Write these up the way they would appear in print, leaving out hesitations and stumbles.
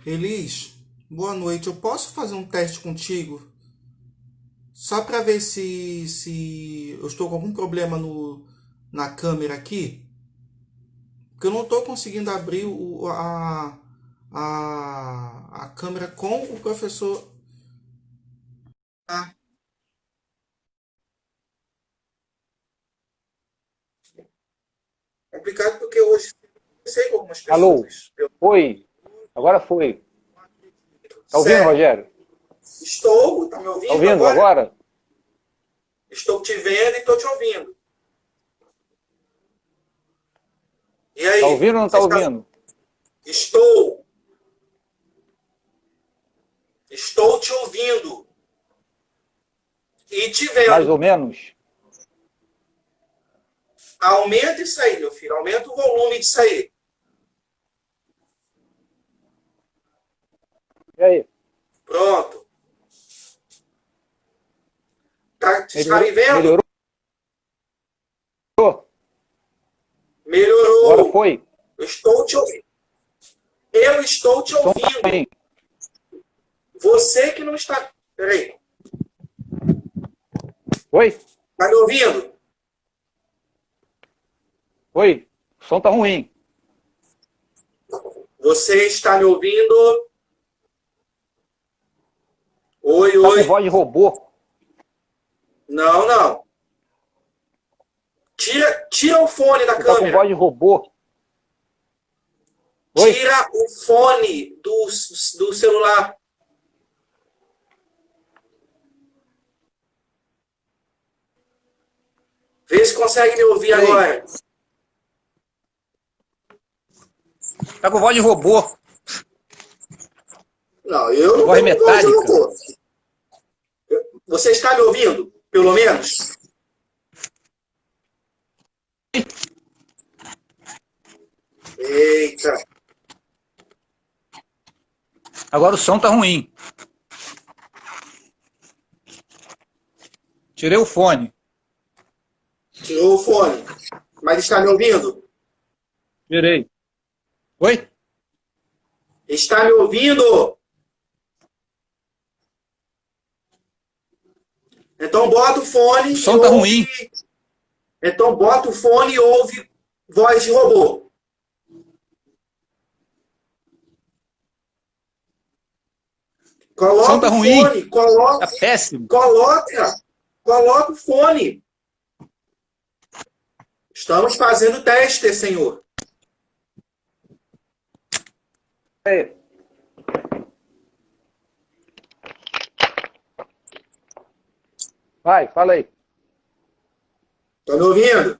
Elis, boa noite. Eu posso fazer um teste contigo? Só para ver se eu estou com algum problema na câmera aqui? Porque eu não estou conseguindo abrir a câmera com o professor. Ah, complicado porque hoje eu sei com algumas Alô? pessoas. Foi. Agora foi. Tá ouvindo, Sério, Rogério? estou, tá me Tá ouvindo ouvindo agora? agora? Estou te vendo e estou te ouvindo. E Tá aí? ouvindo ou não Você tá está... ouvindo? Estou, estou te ouvindo e te Mais vendo. ou menos? Aumenta isso aí, meu filho. Aumenta o volume disso aí. E aí? Pronto. Tá, você está me Melhorou? vendo? Melhorou? Agora Melhorou. foi. Eu estou te ouvindo. Eu estou te O som tá ouvindo. ruim. Você que não está. Peraí. Oi? Está me ouvindo? Oi? O som tá ruim. Você está me ouvindo? Oi, Tá com oi. voz de robô. Não, não. Tira o fone da Você tá com voz câmera. de robô. Oi? Tira o fone do celular. Vê se consegue me ouvir Peraí. agora. Tá com voz de robô. Não, eu não Voz tenho voz de metálica. robô. Você está me ouvindo? Pelo menos? Eita. Agora o som tá ruim. Tirei o fone. Tirou o fone. Mas está me ouvindo? Tirei. Oi? Está me ouvindo? Então bota o O fone e som tá ouve. ruim. Então bota o fone e ouve voz de robô. O som Coloca tá o ruim. fone, coloca, Tá péssimo. coloca, coloca o fone. Estamos fazendo teste, senhor. Peraí. Vai, fala aí. Está me ouvindo?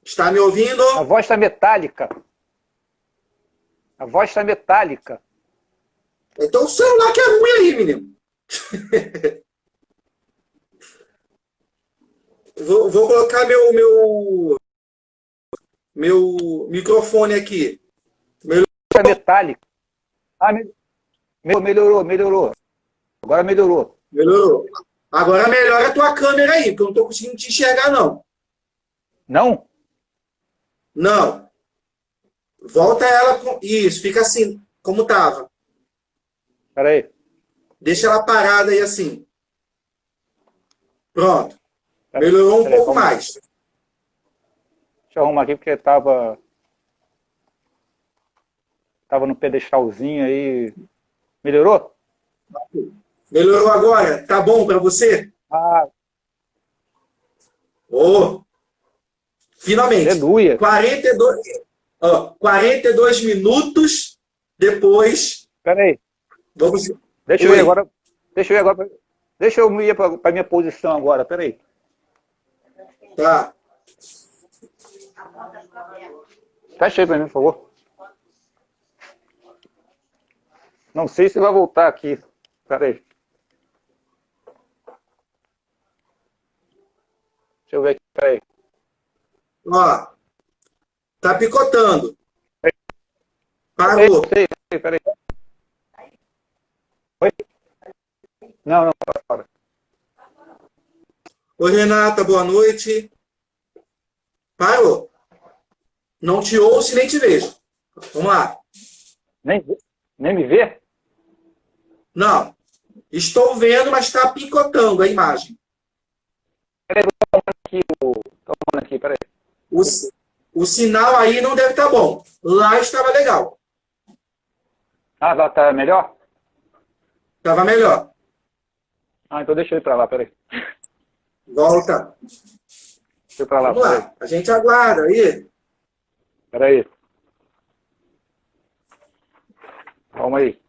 Está me ouvindo? A voz tá metálica. A voz tá metálica. Então o celular que é ruim aí, menino. Vou colocar meu microfone aqui. Tá metálica. Ah, melhorou. Agora melhorou. Melhorou. Agora melhora a tua câmera aí, porque eu não estou conseguindo te enxergar, não. Não? Não. Volta ela. Isso, fica assim, como estava. Espera aí. Deixa ela parada aí assim. Pronto. Melhorou um Pera aí, pouco calma aí. mais. Deixa eu arrumar aqui porque tava no pedestalzinho aí. Melhorou? Melhorou agora? Tá bom para você? Ah, Oh, finalmente. aleluia. 42, 42 minutos depois. Espera aí. Vamos. Deixa eu ir Oi. agora. Deixa eu ir agora. Deixa eu ir para minha posição agora. Espera aí. Tá. Fecha aí para mim, por favor. Não sei se vai voltar aqui. Espera aí. Deixa eu ver aqui. Espera aí. Ó, tá picotando. Sei, Parou. sei, espera aí. Oi? Não, não, para. Oi, Renata, boa noite. Parou. Não te ouço e nem te vejo. Vamos lá. Nem, nem me vê? Não. Estou vendo, mas está picotando a imagem. Peraí, tô falando aqui, peraí. O, o sinal aí não deve estar bom. Lá estava legal. Ah, tá melhor? Estava melhor. Ah, então deixa eu ir pra lá, peraí. Volta. Deixa eu ir pra lá, Vamos peraí. lá. A gente aguarda aí. Peraí. Calma aí.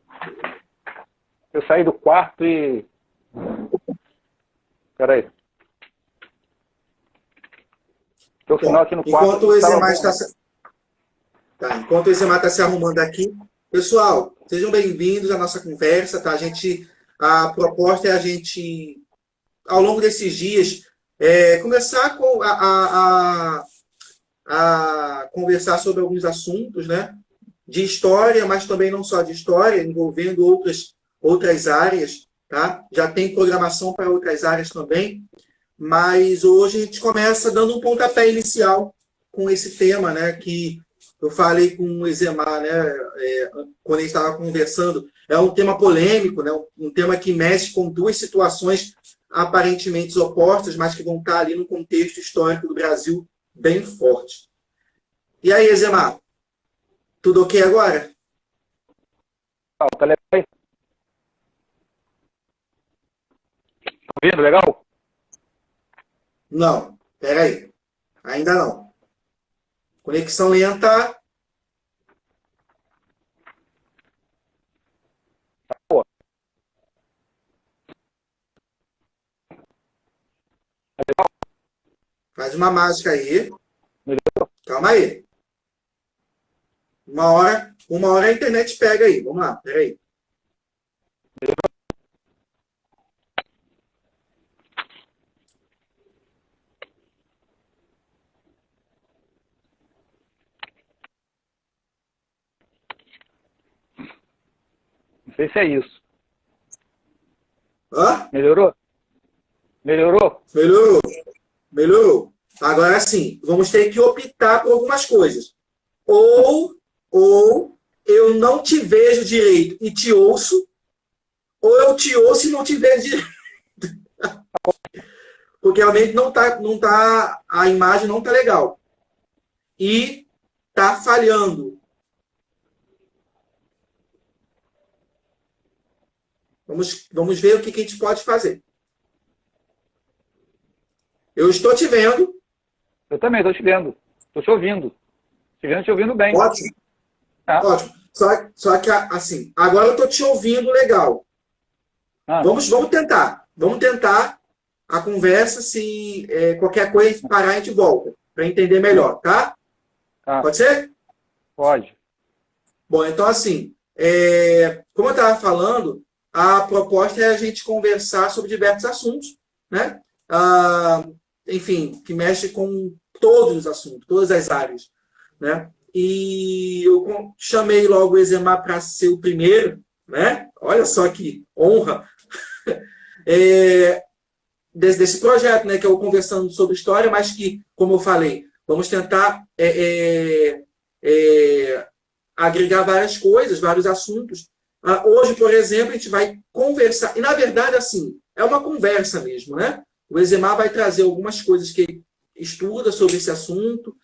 Eu saí do quarto e... Peraí. Tem um sinal Bom, aqui no quarto enquanto que o estava Exemar bom, está né? enquanto o Exemar está se arrumando aqui, pessoal, sejam bem-vindos à nossa conversa, tá? A proposta é a gente, ao longo desses dias, começar a conversar sobre alguns assuntos, né? De história, mas também não só de história, envolvendo outras áreas, tá? Já tem programação para outras áreas também, mas hoje a gente começa dando um pontapé inicial com esse tema, né? Que eu falei com o Exemar, né? Quando a gente estava conversando, é um tema polêmico, né? Um tema que mexe com duas situações aparentemente opostas, mas que vão estar ali no contexto histórico do Brasil bem forte. E aí, Exemar, tudo ok agora? Tá legal aí? Tá vendo legal? Não, peraí, ainda não. Conexão lenta. Pô, Faz uma mágica aí. melhorou? Calma aí. Uma hora a internet pega aí. Vamos lá, peraí. Não sei se é isso. Hã? Melhorou? Melhorou? Melhorou. Melhorou. Agora sim, vamos ter que optar por algumas coisas. Ou eu não te vejo direito e te ouço, ou eu te ouço e não te vejo direito. Porque realmente a imagem não tá legal. E tá falhando. Vamos ver o que a gente pode fazer. Eu estou te vendo. Eu também, estou te vendo. Estou te ouvindo. Te ouvindo bem. Ótimo, Ah, ótimo. Só que, assim, agora eu estou te ouvindo legal. ah, Vamos tentar. Vamos tentar a conversa. Se qualquer coisa parar, a gente volta. Para entender melhor, tá? ah, Pode ser? pode. Bom, então, assim, como eu estava falando, a proposta é a gente conversar sobre diversos assuntos, né? Ah, enfim, que mexe com todos os assuntos, todas as áreas, né? E eu chamei logo o Exemar para ser o primeiro, né? Olha só que honra desse projeto, né? Que eu conversando sobre história, mas que, como eu falei, vamos tentar agregar várias coisas, vários assuntos. Hoje, por exemplo, a gente vai conversar, e na verdade, assim, é uma conversa mesmo, né? O Exemar vai trazer algumas coisas que ele estuda sobre esse assunto,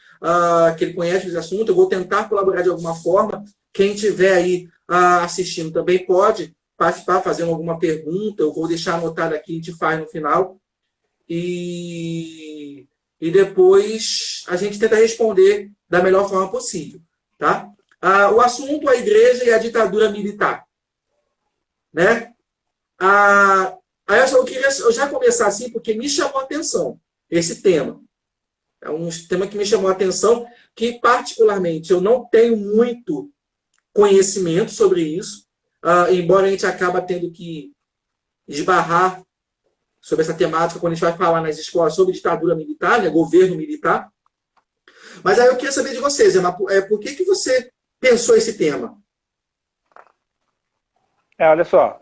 que ele conhece esse assunto, eu vou tentar colaborar de alguma forma. Quem estiver aí assistindo também pode participar, fazendo alguma pergunta, eu vou deixar anotado aqui, a gente faz no final. E depois a gente tenta responder da melhor forma possível, tá? O assunto é a igreja e a ditadura militar, né? Aí eu queria já começar assim porque me chamou a atenção esse tema. É um tema que me chamou a atenção, que particularmente eu não tenho muito conhecimento sobre isso, embora a gente acaba tendo que esbarrar sobre essa temática quando a gente vai falar nas escolas sobre ditadura militar, né, governo militar. Mas aí eu queria saber de vocês, Emma, por que você pensou esse tema? Olha só.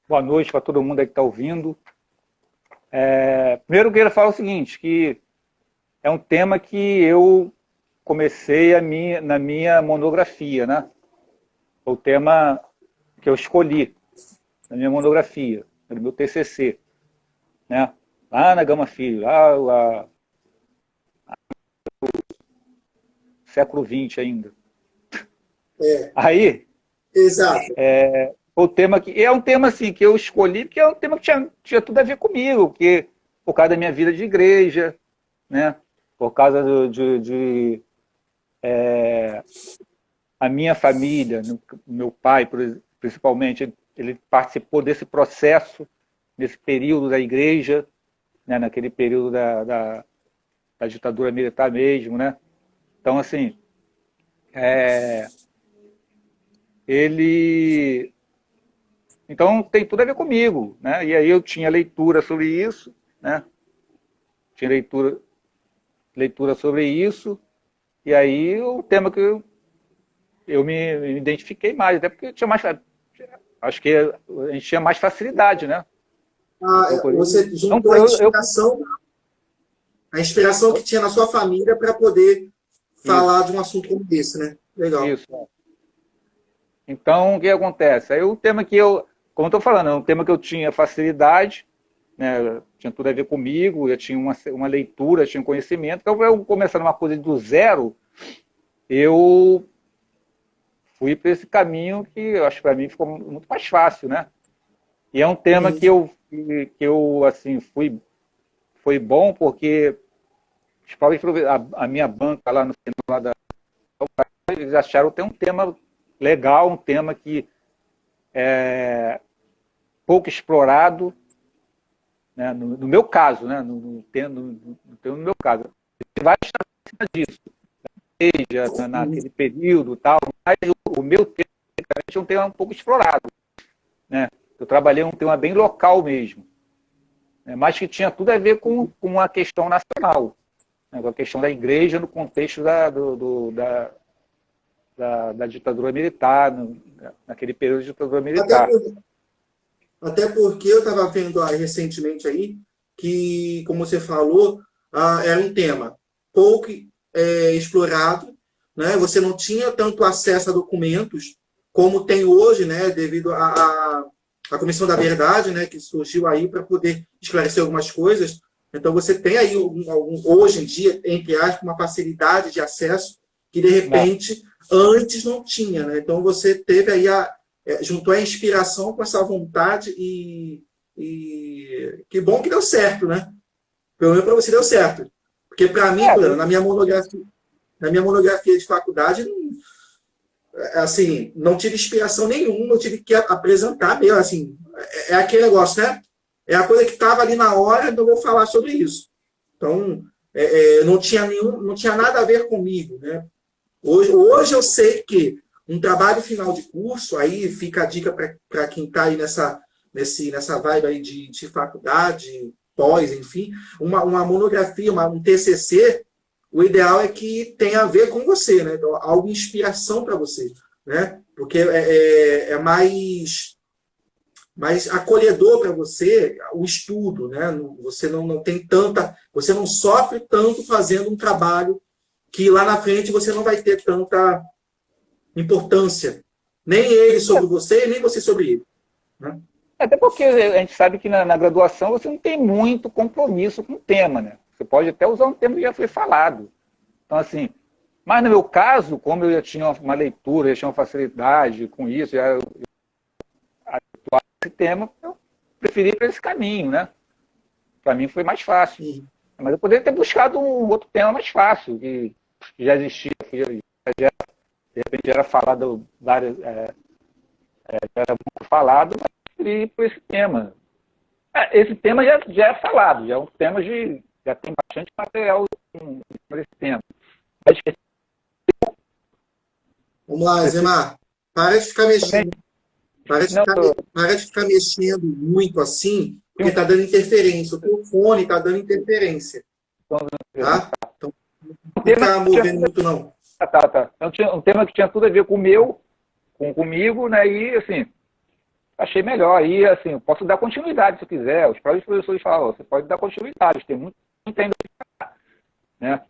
Boa noite para todo mundo aí que está ouvindo. Primeiro eu queria falar o seguinte, que é um tema que eu comecei na minha monografia, né? O tema que eu escolhi na minha monografia, no meu TCC, né? Lá na Gama Filho, lá século XX ainda. É, Aí, exato. o tema que é um tema assim que eu escolhi porque é um tema que tinha tudo a ver comigo, porque por causa da minha vida de igreja, né? Por causa a minha família, meu pai, principalmente, ele participou desse processo, nesse período da igreja, né? Naquele período da ditadura militar mesmo, né? Então, assim, ele... Então, tem tudo a ver comigo, né? E aí eu tinha leitura sobre isso, né? Tinha leitura sobre isso, e aí o tema que eu me identifiquei mais, até porque eu tinha mais... Acho que a gente tinha mais facilidade, né? Então, Você então, juntou a inspiração que tinha na sua família para poder falar isso, de um assunto como esse, né? Legal. isso. Então, o que acontece? Aí o tema que como eu estou falando, é um tema que eu tinha facilidade, né? Tinha tudo a ver comigo, eu tinha uma leitura, tinha um conhecimento. Então, eu começando uma coisa do zero, eu fui para esse caminho que eu acho que para mim ficou muito mais fácil, né? E é um tema Sim. que eu assim, foi bom porque a minha banca lá no final da eles acharam ter um tema legal, um tema que é pouco explorado, né? No meu caso, né? No meu caso. Tem vários temas disso, seja naquele período e tal, mas o meu tema é um tema um pouco explorado, né? Eu trabalhei um tema bem local mesmo, né? Mas que tinha tudo a ver com a questão nacional, né? Com a questão da igreja no contexto da ditadura militar, naquele período de ditadura Até, militar. até porque eu estava vendo recentemente aí que, como você falou, era um tema pouco explorado, né? Você não tinha tanto acesso a documentos como tem hoje, né? Devido à Comissão da Verdade, né? Que surgiu aí para poder esclarecer algumas coisas. Então você tem aí hoje em dia, entre aspas, uma facilidade de acesso que de Não. repente antes não tinha, né? Então você teve aí juntou a inspiração com essa vontade e que bom que deu certo, né? Pelo menos para você deu certo. Porque para mim, por exemplo, na minha monografia de faculdade, assim, não tive inspiração nenhuma, eu tive que apresentar mesmo, assim, é aquele negócio, né? É a coisa que estava ali na hora, então eu vou falar sobre isso. Então, não tinha nada a ver comigo, né? Hoje eu sei que um trabalho final de curso, aí fica a dica para quem está aí nessa vibe aí de faculdade, pós, enfim, uma monografia, um TCC, o ideal é que tenha a ver com você, né? Então, algo de inspiração para você, né? Porque é mais acolhedor para você o estudo, né? Você não tem você não sofre tanto fazendo um trabalho que lá na frente você não vai ter tanta importância. Nem ele sobre você, nem você sobre ele. Né? Até porque a gente sabe que na graduação você não tem muito compromisso com o tema, né? Você pode até usar um tema que já foi falado. Então, assim, mas no meu caso, como eu já tinha uma leitura, já tinha uma facilidade com isso, já atuava esse tema, eu preferi ir para esse caminho, né? Para mim foi mais fácil. Sim. Mas eu poderia ter buscado um outro tema mais fácil, que já existia, que de repente era falado várias, era muito falado, mas eu preferi ir por esse tema. Esse tema já é falado, já é um tema já tem bastante material sobre esse tema. Mas Vamos lá, Zemar. Para de ficar mexendo. não, Para de ficar mexendo muito assim, porque está dando interferência. O teu fone está dando interferência. Tá? Então, não fica movendo muito, não. Tá. Então, tinha um tema que tinha tudo a ver com o meu, comigo, né? E, assim, achei melhor. E, assim, eu posso dar continuidade se eu quiser. Os próprios professores falam, você pode dar continuidade, tem muito ainda, né?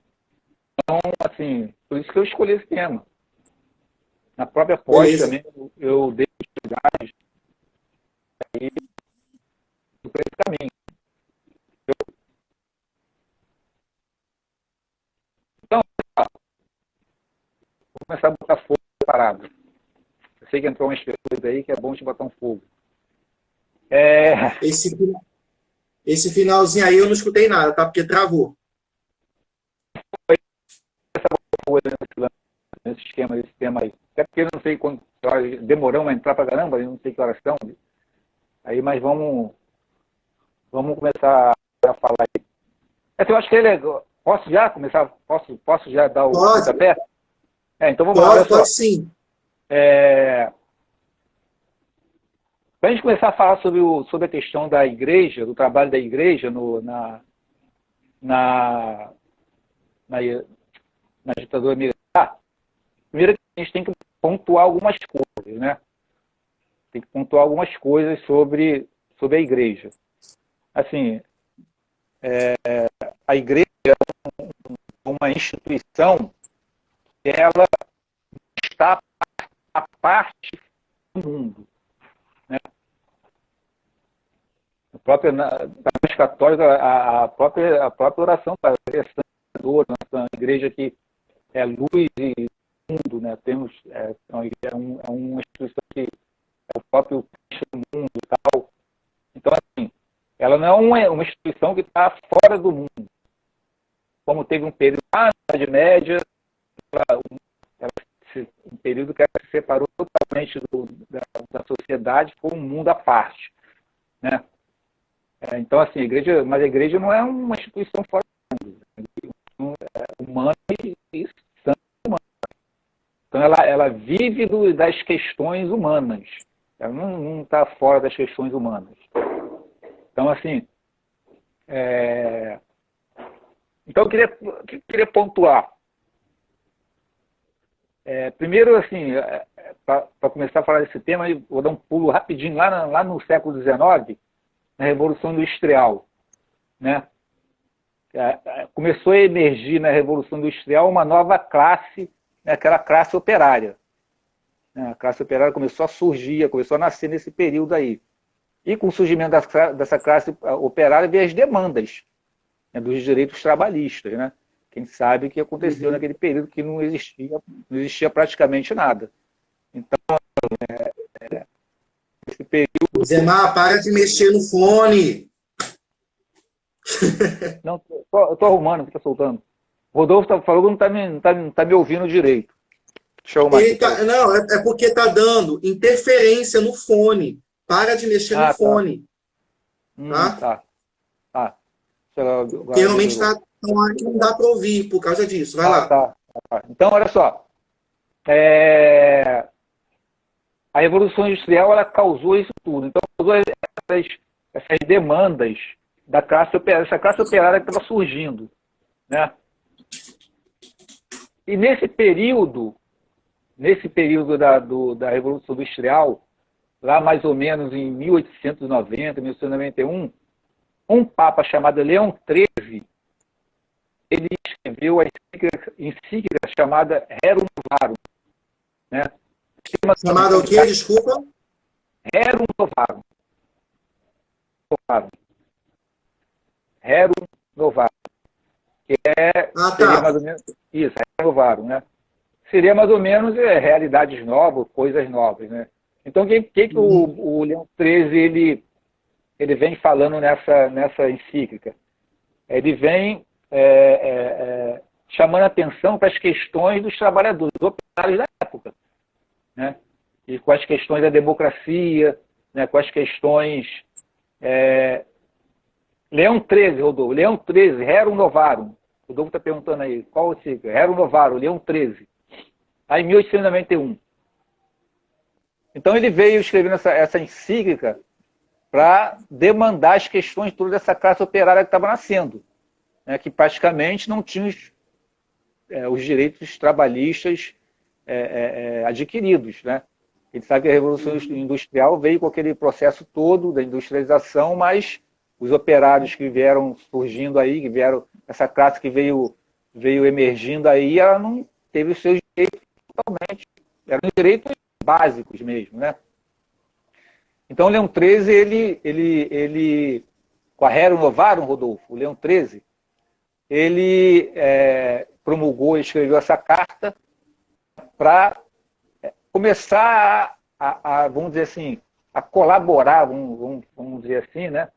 Então, assim, por isso que eu escolhi esse tema. Na própria pós Beleza. também, eu dei atividades aí por esse caminho. Então, vou começar a botar fogo parado. Eu sei que entrou umas pessoas aí que é bom te botar um fogo. Esse finalzinho aí eu não escutei nada, tá? Porque travou. Nesse esquema, esse tema aí. Até porque eu não sei quando demoramos a entrar pra caramba, eu não sei que horas são. Aí, mas vamos começar a falar aí. Eu acho que ele é. Posso já começar? Posso já dar o pontapé? Então vamos lá. Pode sim. Para a gente começar a falar sobre a questão da igreja, do trabalho da igreja na ditadura militar, primeiro a gente tem que pontuar algumas coisas, né? Tem que pontuar algumas coisas sobre a igreja. Assim, a igreja é uma instituição que ela está à parte do mundo. Né? A própria católica, a própria oração para a igreja que é luz e mundo, né? Temos uma instituição que é o próprio Cristo do mundo e tal. Então, assim, ela não é uma instituição que está fora do mundo. Como teve um período na Idade Média, um período que ela se separou totalmente da sociedade, foi um mundo à parte, né? Então, assim, a igreja não é uma instituição fora do mundo, é humana e santa humana. Então, ela vive das questões humanas, ela não está fora das questões humanas. Então, assim, então eu queria pontuar. Primeiro, assim, para começar a falar desse tema, eu vou dar um pulo rapidinho lá no século XIX, na Revolução Industrial, né? Começou a emergir na Revolução Industrial uma nova classe, né, aquela classe operária. Né? A classe operária começou a surgir, começou a nascer nesse período aí. E com o surgimento dessa classe operária veio as demandas, né, dos direitos trabalhistas, né? Quem sabe o que aconteceu naquele período que não existia praticamente nada. Então, esse período... Zemar, para de mexer no fone. Não, eu tô arrumando, fica soltando. O Rodolfo falou que não tá me ouvindo direito. Deixa eu arrumar. Não, é porque tá dando interferência no fone. Para de mexer no fone. Tá. Porque realmente está uma hora que não dá para ouvir por causa disso. Vai lá. Tá. Então, olha só. A Revolução Industrial ela causou isso tudo. Então, causou essas demandas da classe operária, essa classe operária que estava surgindo, né? E nesse período da Revolução Industrial, lá mais ou menos em 1890, 1891, um papa chamado Leão XIII, ele escreveu a encíclica chamada Rerum Novarum, né? Chamada o quê? Desculpa? Rerum Novarum. Rerum Novarum. Que seria mais ou menos isso, Rerum Novarum, né? Seria mais ou menos realidades novas, coisas novas, né? Então, o que o Leão XIII ele vem falando nessa encíclica? Ele vem chamando atenção para as questões dos trabalhadores, dos operários da época, né? E com as questões da democracia, né? Com as questões... Leão XIII, Rodolfo, Leão XIII, Rerum Novarum. O Rodolfo está perguntando aí, qual o ciclo? Rerum Novarum, Leão XIII. Aí, em 1891. Então, ele veio escrevendo essa encíclica para demandar as questões todas dessa classe operária que estava nascendo, né, que praticamente não tinha os direitos trabalhistas adquiridos, né? A gente sabe que a Revolução Industrial veio com aquele processo todo da industrialização, mas os operários que vieram surgindo aí, essa classe que veio veio emergindo aí, ela não teve os seus direitos totalmente. Eram direitos básicos mesmo, né? Então, o Leão XIII, ele com a Rerum Novarum, Rodolfo, o Leão XIII, ele promulgou e escreveu essa carta para começar vamos dizer assim, a colaborar, vamos dizer assim, né,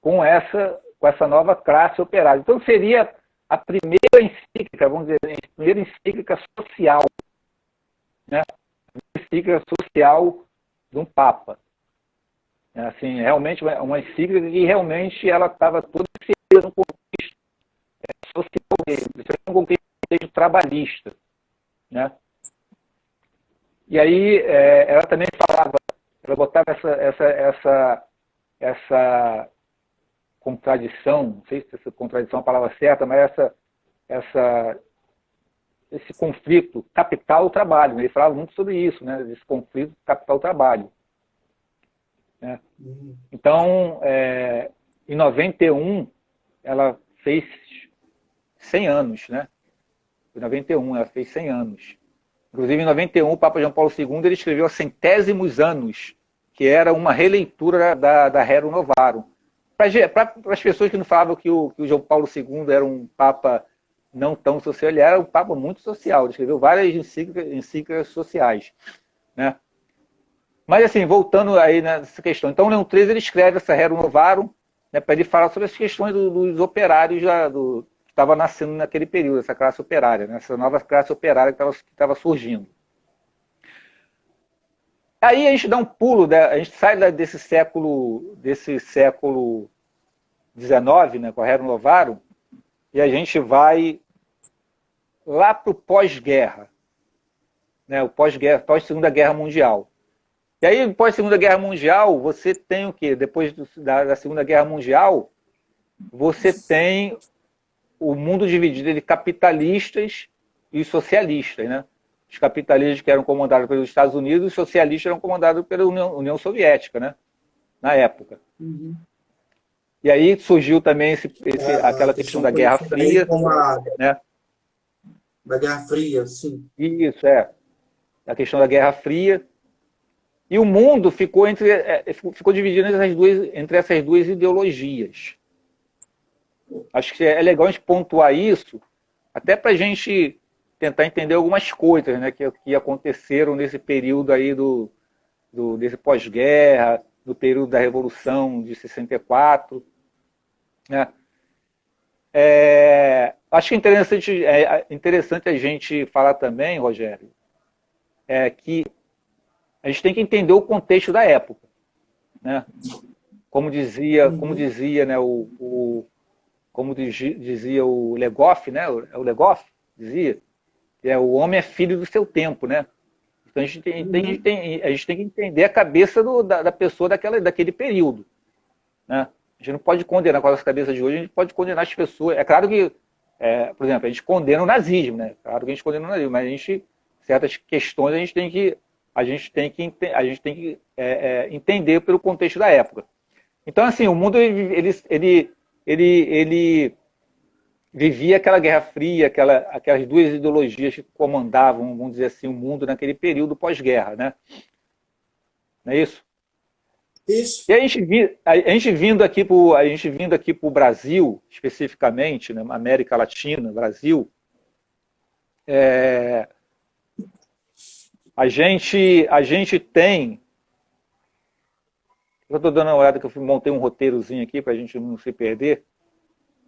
com essa nova classe operária. Então, seria a primeira encíclica, vamos dizer, a primeira encíclica social, né, a encíclica social de um Papa. Assim, realmente uma encíclica que realmente ela estava toda inserida no contexto social mesmo, um contexto trabalhista, né? E aí ela também falava, ela botava essa contradição, não sei se essa contradição é a palavra certa, mas esse conflito capital-trabalho, né? Ele falava muito sobre isso, né? Esse conflito capital-trabalho. Né? Então, em 91, ela fez 100 anos, né? Em 91, ela fez 100 anos. Inclusive, em 91, o Papa João Paulo II ele escreveu a Centésimos Anos, que era uma releitura da Rerum Novarum. Para as pessoas que não falavam que o João Paulo II era um Papa não tão social, ele era um Papa muito social, ele escreveu várias encíclicas sociais, né? Mas, assim, voltando aí nessa questão. Então, o Leão XIII ele escreve essa Rerum Novarum, né, para ele falar sobre as questões dos operários que estava nascendo naquele período, essa classe operária, né, essa nova classe operária que estava surgindo. Aí a gente dá um pulo, a gente sai desse século XIX, né, com a Rerum Novarum, e a gente vai lá para o pós-guerra, né, o pós-guerra, pós-Segunda Guerra Mundial. E aí, pós-Segunda Guerra Mundial, você tem o quê? Depois da Segunda Guerra Mundial, você tem o mundo dividido entre capitalistas e socialistas, né? Os capitalistas que eram comandados pelos Estados Unidos, os socialistas eram comandados pela União Soviética, né? Na época. Uhum. E aí surgiu também aquela questão da Guerra Fria. Né? Da Guerra Fria, sim. Isso, a questão da Guerra Fria. E o mundo ficou dividido entre essas duas ideologias. Acho que é legal a gente pontuar isso, até para a gente tentar entender algumas coisas, né, que aconteceram nesse período aí desse pós-guerra, no período da Revolução de 64. Né? Acho que é interessante a gente falar também, Rogério, que a gente tem que entender o contexto da época, né? Como dizia, né, como dizia o Legoff, né? O Legoff dizia que o homem é filho do seu tempo, né? Então a gente tem que entender a cabeça da pessoa daquele período, né? A gente não pode condenar com a nossa cabeça de hoje, a gente pode condenar as pessoas. É claro que, por exemplo, a gente condena o nazismo, né? Claro que a gente condena o nazismo, mas certas questões a gente tem que entender pelo contexto da época. Então, assim, o mundo ele vivia aquela Guerra Fria, aquelas duas ideologias que comandavam, vamos dizer assim, o mundo naquele período pós-guerra, né? Não é isso? Isso. E a gente vindo aqui para o Brasil, especificamente, né, América Latina, Brasil, a gente tem... Eu estou dando uma olhada que eu montei um roteirozinho aqui para a gente não se perder.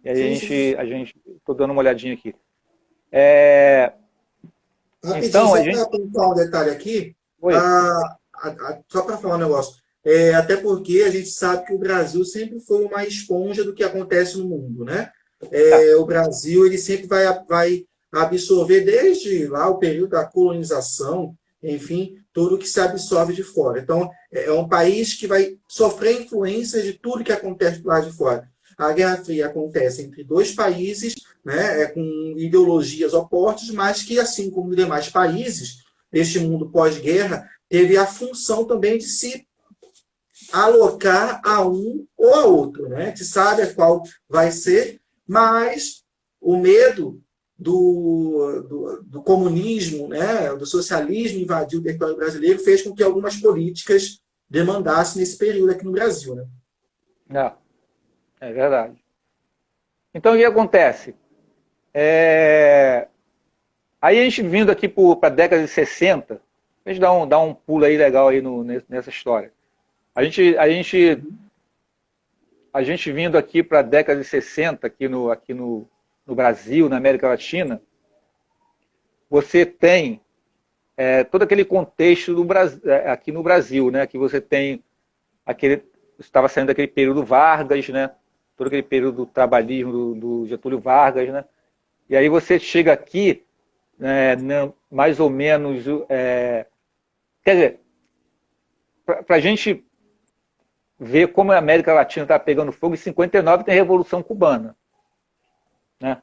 E aí estou dando uma olhadinha aqui. Rapidinho, então, só para apontar um detalhe aqui, só para falar um negócio. Até porque a gente sabe que o Brasil sempre foi uma esponja do que acontece no mundo, né? O Brasil ele sempre vai absorver desde lá o período da colonização, enfim, tudo que se absorve de fora. Então, é um país que vai sofrer influência de tudo que acontece lá de fora. A Guerra Fria acontece entre dois países, né, com ideologias opostas, mas que, assim como os demais países, este mundo pós-guerra, teve a função também de se alocar a um ou a outro. Né? A gente sabe a qual vai ser, mas o medo do comunismo, né, do socialismo invadiu o território brasileiro, fez com que algumas políticas demandassem nesse período aqui no Brasil. Né? Não, é verdade. Então, o que acontece? Aí a gente vindo aqui para a década de 60, a gente dá um pulo aí legal aí nessa história. A gente vindo aqui para a década de 60, aqui no Brasil, na América Latina, você tem todo aquele contexto aqui no Brasil, né? Que você tem estava saindo daquele período Vargas, né? Todo aquele período do trabalhismo do Getúlio Vargas, né? E aí você chega aqui, mais ou menos, quer dizer, para a gente ver como a América Latina está pegando fogo, em 59 tem a Revolução Cubana, né?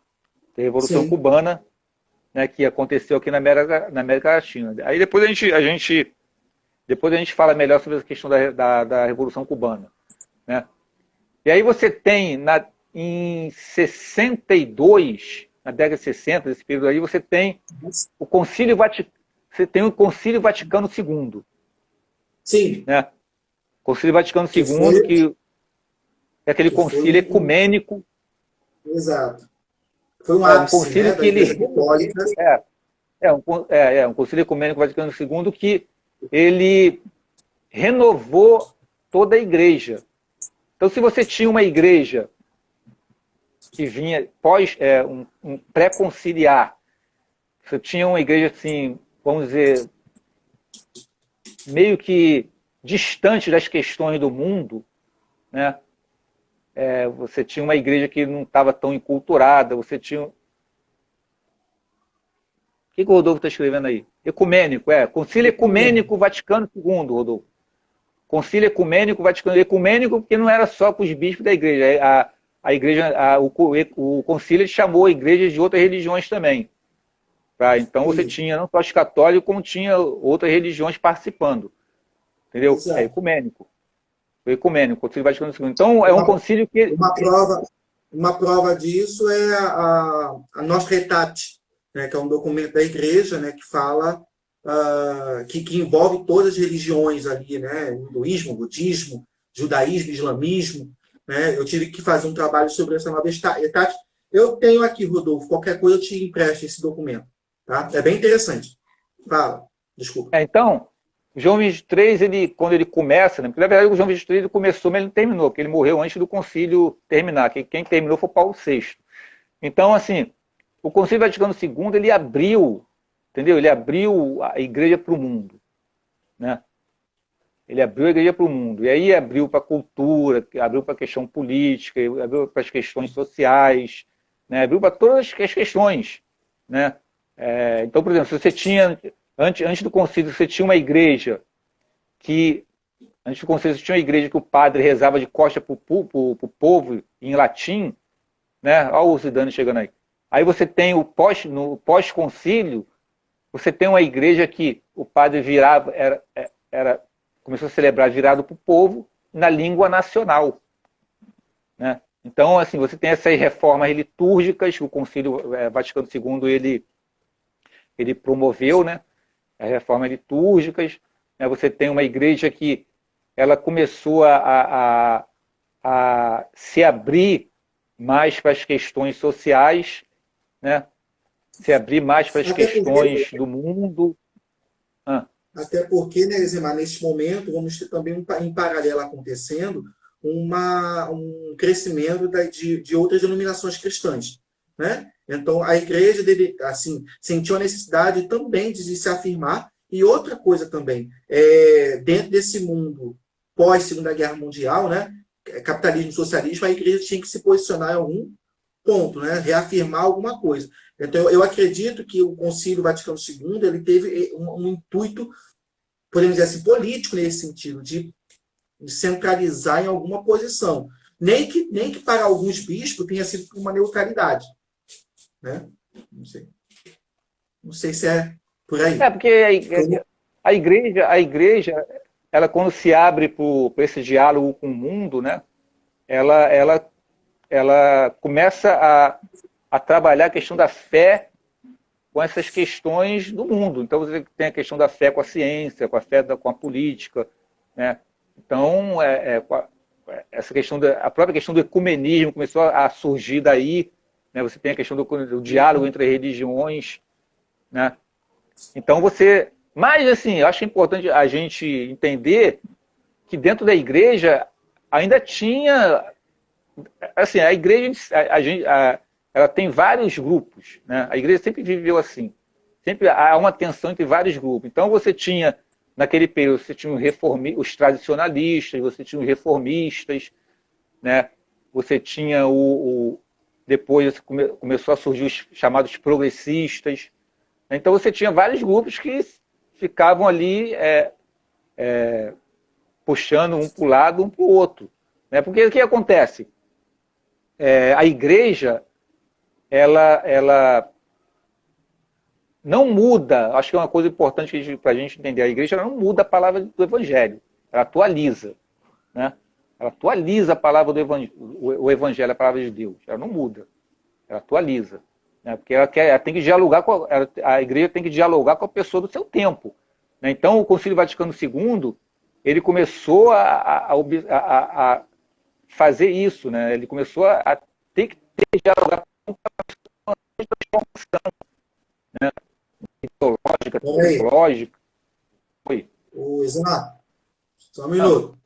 Tem a Revolução Sim. Cubana, né, que aconteceu aqui na América Latina. Aí depois a gente fala melhor sobre a questão da Revolução Cubana, né? E aí você tem, em 62, na década de 60, nesse período aí, você tem o Concílio Vaticano II. Sim. Né? Concílio Vaticano II, que é aquele concílio ecumênico. Exato. Foi um ápice, um concílio, né, da Igreja Católica. Um concílio ecumênico Vaticano II que ele renovou toda a igreja. Então, se você tinha uma igreja que vinha um pré-conciliar, você tinha uma igreja assim, vamos dizer, meio que distante das questões do mundo, né? Você tinha uma igreja que não estava tão enculturada, você tinha... O que o Rodolfo está escrevendo aí? Ecumênico, Concílio Ecumênico Vaticano II, Rodolfo. Concílio Ecumênico Vaticano II. Ecumênico porque não era só para os bispos da igreja. O concílio chamou a igreja de outras religiões também. Tá? Então você tinha não só os católicos, como tinha outras religiões participando. Entendeu? Exato. É ecumênico. O ecumênico, Concílio Vaticano II. Então é um concílio que... Uma prova disso é a Nostra Aetate, né, que é um documento da igreja, né, que fala, que envolve todas as religiões ali, né, hinduísmo, budismo, judaísmo, islamismo, né. Eu tive que fazer um trabalho sobre essa nova Aetate. Eu tenho aqui, Rodolfo, qualquer coisa eu te empresto esse documento. Tá? É bem interessante. Fala, desculpa. Então, João 23, quando ele começa, né, porque na verdade o João 23 ele começou, mas ele não terminou, porque ele morreu antes do concílio terminar, que quem terminou foi Paulo VI. Então, assim, o Concílio Vaticano II, ele abriu, entendeu? Ele abriu a igreja para o mundo, né? Ele abriu a igreja para o mundo. E aí abriu para a cultura, abriu para a questão política, abriu para as questões sociais, né? Abriu para todas as questões, né? Então, por exemplo, se você tinha, antes do concílio, você tinha uma igreja que, antes do concílio, você tinha uma igreja que o padre rezava de costa para o povo em latim, né? Olha o Zidane chegando aí. Aí você tem no pós-concílio, você tem uma igreja que o padre virava, começou a celebrar virado para o povo na língua nacional, né? Então, assim, você tem essas reformas litúrgicas que o Concílio Vaticano II ele promoveu, né? As reformas litúrgicas, né? Você tem uma igreja que ela começou a se abrir mais para as questões sociais, né? Se abrir mais para as questões do mundo. Até porque, né, Zimar, nesse momento, vamos ter também em paralelo acontecendo um crescimento de outras denominações cristãs, né? Então, a igreja sentiu a necessidade também de se afirmar. E outra coisa também, dentro desse mundo pós-Segunda Guerra Mundial, né, capitalismo e socialismo, a igreja tinha que se posicionar em algum ponto, né, reafirmar alguma coisa. Então, eu acredito que o Concílio Vaticano II ele teve um intuito, podemos dizer assim, político nesse sentido, de centralizar em alguma posição. Nem que para alguns bispos tenha sido por uma neutralidade. Né? Não sei se é por aí. Porque a igreja, ela quando se abre para esse diálogo com o mundo, né, ela começa a trabalhar a questão da fé com essas questões do mundo. Então, você tem a questão da fé com a ciência, com a fé com a política, né? Então, essa questão a própria questão do ecumenismo começou a surgir daí, né? Você tem a questão do diálogo entre religiões, né? Então, mas, assim, eu acho importante a gente entender que dentro da igreja ainda tinha... Assim, a igreja, ela tem vários grupos, né? A igreja sempre viveu assim. Sempre há uma tensão entre vários grupos. Então, você tinha, naquele período, você tinha os tradicionalistas, você tinha os reformistas, né? Você tinha depois começou a surgir os chamados progressistas. Então, você tinha vários grupos que ficavam ali puxando um para o lado, um para o outro, né? Porque o que acontece? A igreja, ela não muda, acho que é uma coisa importante para a gente entender, a igreja não muda a palavra do evangelho, ela atualiza, né? Ela atualiza a palavra do evangelho, o evangelho, a palavra de Deus, ela não muda, ela atualiza, né? Porque ela tem que dialogar a igreja tem que dialogar com a pessoa do seu tempo, né? Então o Concílio Vaticano II, ele começou a fazer isso, né? Ele começou a ter que dialogar com a transformação, né? Ideológica, psicológica. Oi. Ô, Isaac, só um minuto.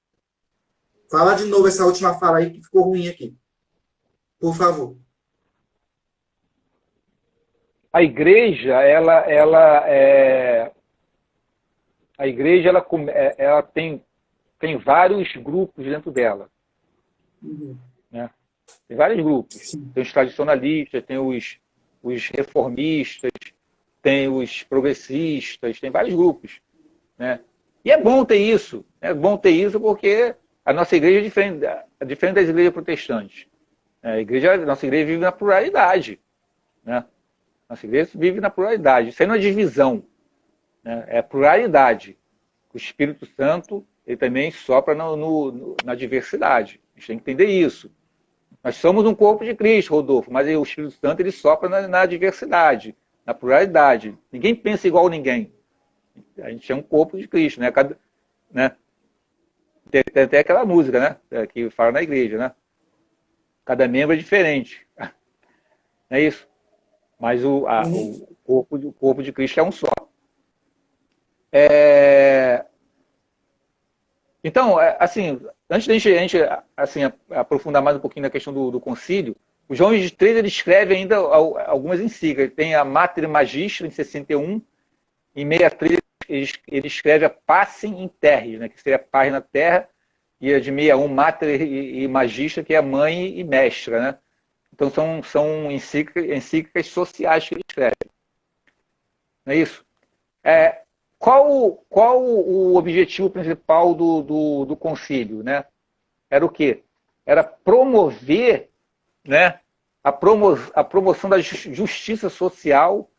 Fala de novo essa última fala aí que ficou ruim aqui. Por favor. A igreja, a igreja, ela tem vários grupos dentro dela. Uhum. Né? Tem vários grupos. Sim. Tem os tradicionalistas, tem os reformistas, tem os progressistas, tem vários grupos, né? E é bom ter isso porque a nossa igreja é diferente das igrejas protestantes. A nossa igreja vive na pluralidade, né? Nossa igreja vive na pluralidade, isso aí não é divisão, né? É pluralidade. O Espírito Santo, ele também sopra na diversidade. A gente tem que entender isso. Nós somos um corpo de Cristo, Rodolfo, mas o Espírito Santo ele sopra na diversidade, na pluralidade. Ninguém pensa igual a ninguém. A gente é um corpo de Cristo, né? Tem até aquela música, né? Que fala na igreja, né? Cada membro é diferente. Não é isso? Mas o corpo de Cristo é um só. Então, assim, antes da gente assim, aprofundar mais um pouquinho na questão do concílio, o João XXIII ele escreve ainda algumas encíclicas. Tem a Mater Magistra, em 61, em 63 ele escreve a Pacem in Terris, né, que seria paz na terra, e a de 61, Mater e Magistra, que é mãe e mestra, né? Então são encíclicas sociais que ele escreve. Não é isso? Qual o objetivo principal do concílio, né? Era o quê? Era promover, né, a promoção da justiça social,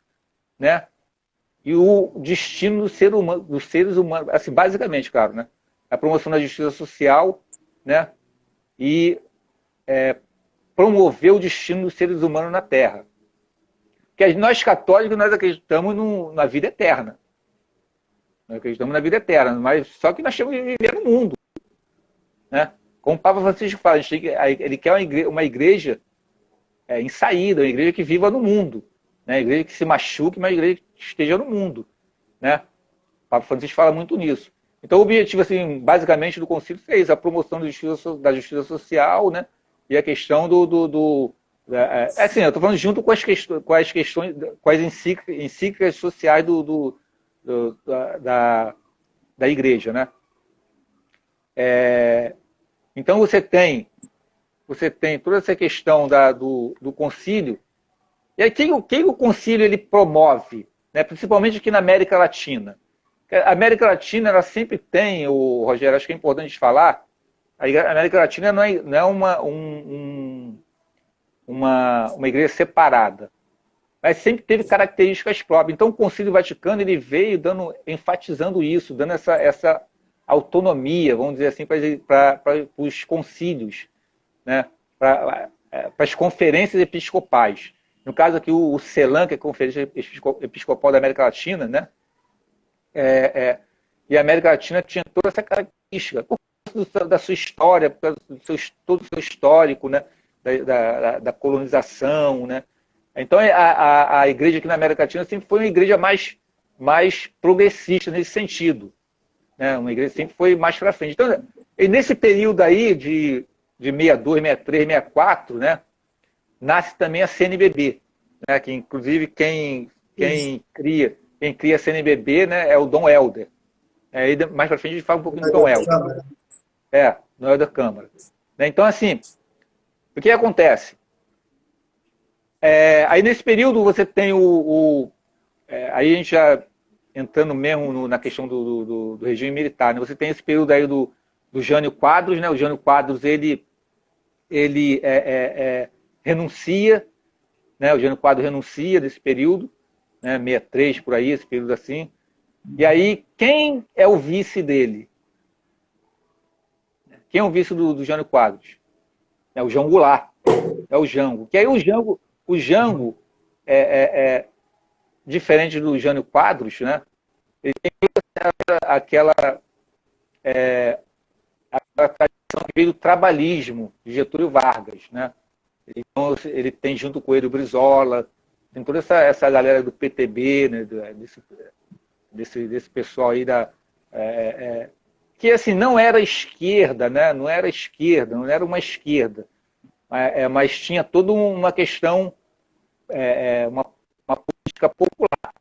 né, e o destino dos seres humanos, assim, basicamente, claro, né? A promoção da justiça social, né, e promover o destino dos seres humanos na Terra. Porque nós católicos, nós acreditamos na vida eterna. Nós acreditamos na vida eterna, mas só que nós temos que viver no mundo, né? Como o Papa Francisco fala, ele quer uma igreja em saída, uma igreja que viva no mundo, né? Uma igreja que se machuque, mas uma igreja que esteja no mundo, né? O Papa Francisco fala muito nisso. Então o objetivo, assim, basicamente, do concílio é isso, a promoção da justiça social, né? E a questão assim, eu estou falando junto com as questões, com as encíclicas sociais da igreja, né? Então você tem toda essa questão do concílio. E aí quem o concílio ele promove, né? Principalmente aqui na América Latina. A América Latina ela sempre tem, Rogério, acho que é importante falar, a América Latina não é uma igreja separada, mas sempre teve características próprias. Então o Concílio Vaticano ele veio enfatizando isso, dando essa autonomia, vamos dizer assim, para os concílios, né? Para as conferências episcopais. no caso aqui o CELAM, que é a Conferência Episcopal da América Latina, né? E a América Latina tinha toda essa característica, por causa da sua história, por causa todo o seu histórico, né? Da colonização, né? Então a igreja aqui na América Latina sempre foi uma igreja mais progressista nesse sentido, né? Uma igreja que sempre foi mais para frente. Então, e nesse período aí de 62, 63, 64, né? Nasce também a CNBB, né? Que inclusive quem cria a CNBB, né, é o Dom Helder. Aí mais para frente a gente fala um pouquinho do Dom Helder. Dom Helder Câmara. Então, assim, o que acontece? Aí nesse período você tem aí a gente já entrando mesmo na questão do regime militar, né? Você tem esse período aí do Jânio Quadros, né? O Jânio Quadros, ele renuncia, né? O Jânio Quadros renuncia nesse período, né? 63 por aí, esse período assim. E aí, quem é o vice dele? Quem é o vice do Jânio Quadros? É o João Goulart. É o Jango. Que aí o Jango diferente do Jânio Quadros, né? Ele tem aquela tradição que veio do trabalhismo de Getúlio Vargas, né? Então, ele tem junto com ele o Brizola, tem toda essa galera do PTB, né? Desse pessoal aí que assim não era esquerda, né? Não era uma esquerda, mas tinha toda uma questão, uma política popular,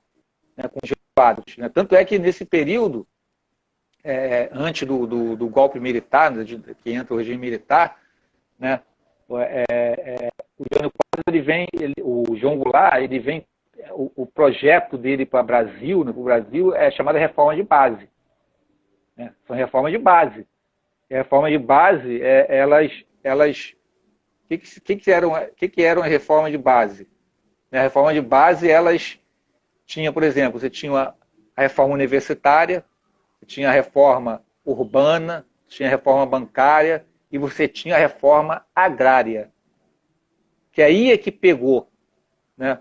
né? Com os quadros, né? Tanto é que nesse período, antes do golpe militar, né? Que entra o regime militar, né? O Jânio Quadros, o João Goulart, ele vem, o projeto dele para o Brasil, né? Para o Brasil é chamada reforma de base, né? São reformas de base. E a reforma de base, que eram a reforma de base? A reforma de base, elas tinham, por exemplo, você tinha a reforma universitária, você tinha a reforma urbana, você tinha a reforma bancária e você tinha a reforma agrária. Que aí é que pegou, né?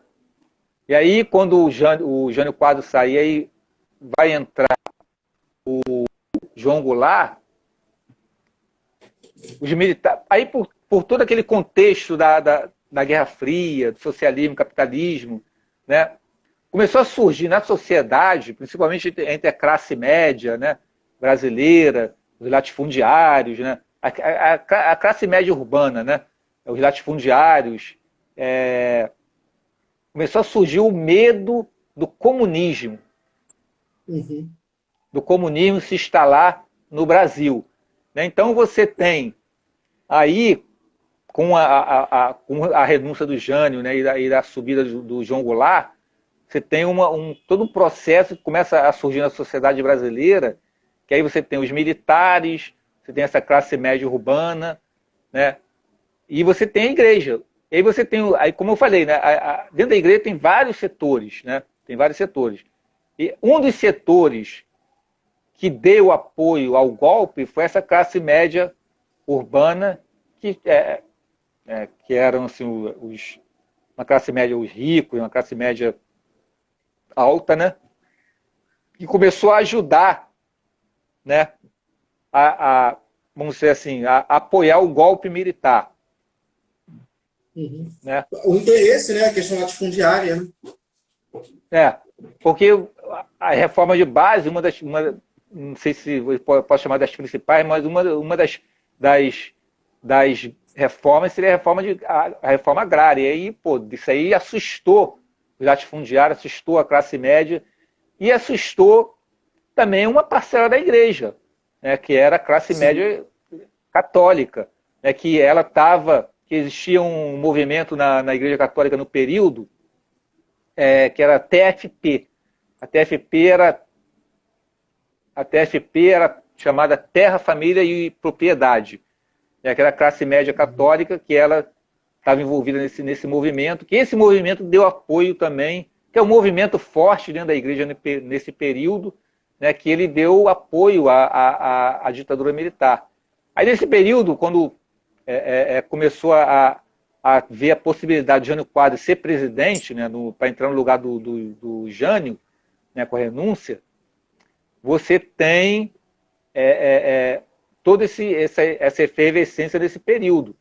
E aí, quando o Jânio Quadros sair, aí vai entrar o João Goulart, os militares, aí por todo aquele contexto da Guerra Fria, do socialismo, capitalismo, né? Começou a surgir na sociedade, principalmente entre a classe média, né, brasileira, os latifundiários, né, a classe média urbana, né, os latifundiários, começou a surgir o medo do comunismo, do comunismo se instalar no Brasil, né? Então você tem aí, com a renúncia do Jânio, né, e da subida do João Goulart, você tem todo um processo que começa a surgir na sociedade brasileira, que aí você tem os militares, você tem essa classe média urbana, né? E você tem a igreja. E aí você tem, aí, como eu falei, né, dentro da igreja tem vários setores, né? Tem vários setores. E um dos setores que deu apoio ao golpe foi essa classe média urbana, que eram assim, uma classe média, os ricos, uma classe média alta, né? Que começou a ajudar, né? Vamos dizer assim, a apoiar o golpe militar. Né? O interesse, né? A questão latifundiária, né? Porque a reforma de base, não sei se posso chamar das principais, mas uma das reformas seria a reforma agrária. E aí, isso aí assustou os latifundiários, assustou a classe média e assustou também uma parcela da igreja, né, que era a classe média católica, né, que existia um movimento na igreja católica no período, que era a TFP. A TFP era chamada Terra, Família e Propriedade, né, que era a classe média católica, que ela estava envolvida nesse movimento, que esse movimento deu apoio também, que é um movimento forte dentro da igreja nesse período, né, que ele deu apoio à ditadura militar. Aí nesse período, quando começou a ver a possibilidade de Jânio Quadros ser presidente, né, para entrar no lugar do Jânio, né, com a renúncia, você tem toda essa efervescência desse período,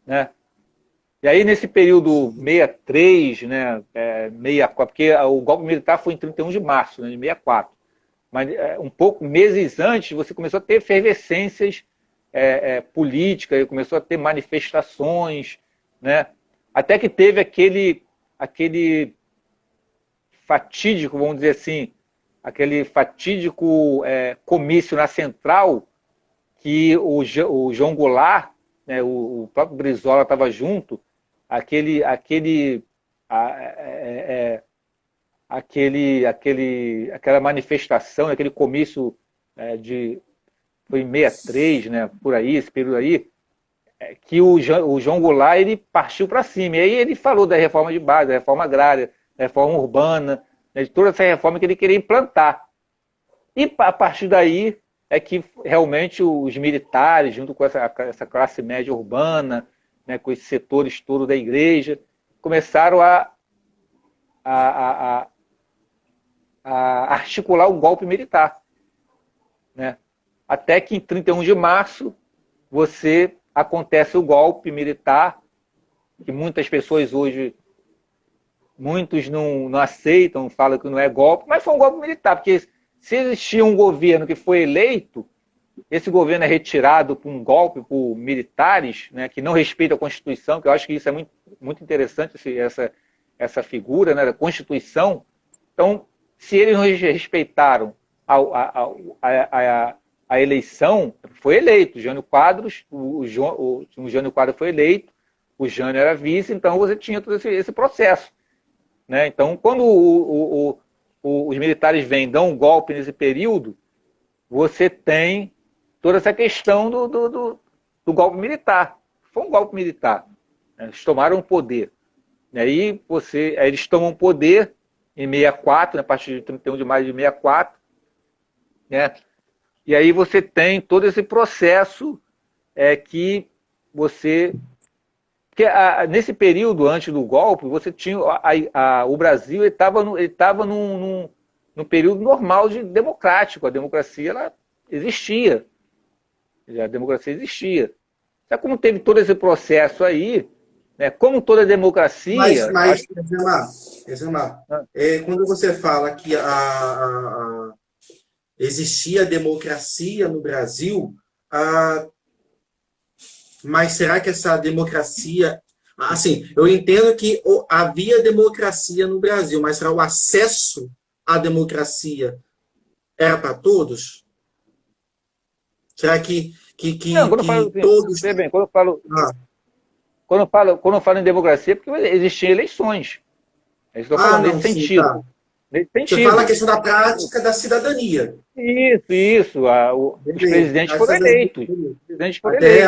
né? E aí, nesse período 63, né, 64, porque o golpe militar foi em 31 de março, né, de 64, mas um pouco, meses antes, você começou a ter efervescências políticas, começou a ter manifestações, né, até que teve aquele fatídico, vamos dizer assim, aquele fatídico comício na Central, que o João Goulart, né, o próprio Brizola estava junto, aquela manifestação, aquele comício foi em 63, né, por aí, esse período aí, que o João Goulart ele partiu para cima. E aí ele falou da reforma de base, da reforma agrária, da reforma urbana, né, de toda essa reforma que ele queria implantar. E a partir daí é que realmente os militares, junto com essa classe média urbana, né, com esses setores todos da igreja, começaram a articular o golpe militar, né? Até que em 31 de março acontece o golpe militar, que muitas pessoas hoje, muitos não aceitam, falam que não é golpe, mas foi um golpe militar, porque se existia um governo que foi eleito, esse governo é retirado por um golpe, por militares, né, que não respeitam a Constituição, que eu acho que isso é muito, muito interessante, essa figura, né, da Constituição. Então, se eles não respeitaram a eleição, foi eleito. Jânio Quadros, o Jânio Quadros foi eleito, o Jânio era vice, então você tinha todo esse processo, né? Então, quando os militares dão um golpe nesse período, você tem toda essa questão do golpe militar. Foi um golpe militar, né? Eles tomaram o poder. E aí eles tomam o poder em 64, né, a partir de 31 de maio de 64, né? E aí você tem todo esse processo que você... Porque nesse período, antes do golpe, você tinha o Brasil estava num período normal democrático. A democracia ela existia. A democracia existia. Só como teve todo esse processo aí, né, como toda democracia... Mas Examar, quando você fala que existia democracia no Brasil, mas será que essa democracia... Assim, eu entendo que havia democracia no Brasil, mas será o acesso à democracia era para todos? Será que Não, quando eu falo assim, todos... bem, quando eu falo em democracia, é porque existiam eleições. Eu estou falando nesse sentido. Tá. Nesse Você sentido. fala a questão da prática da cidadania. Isso. Os presidentes foram eleitos.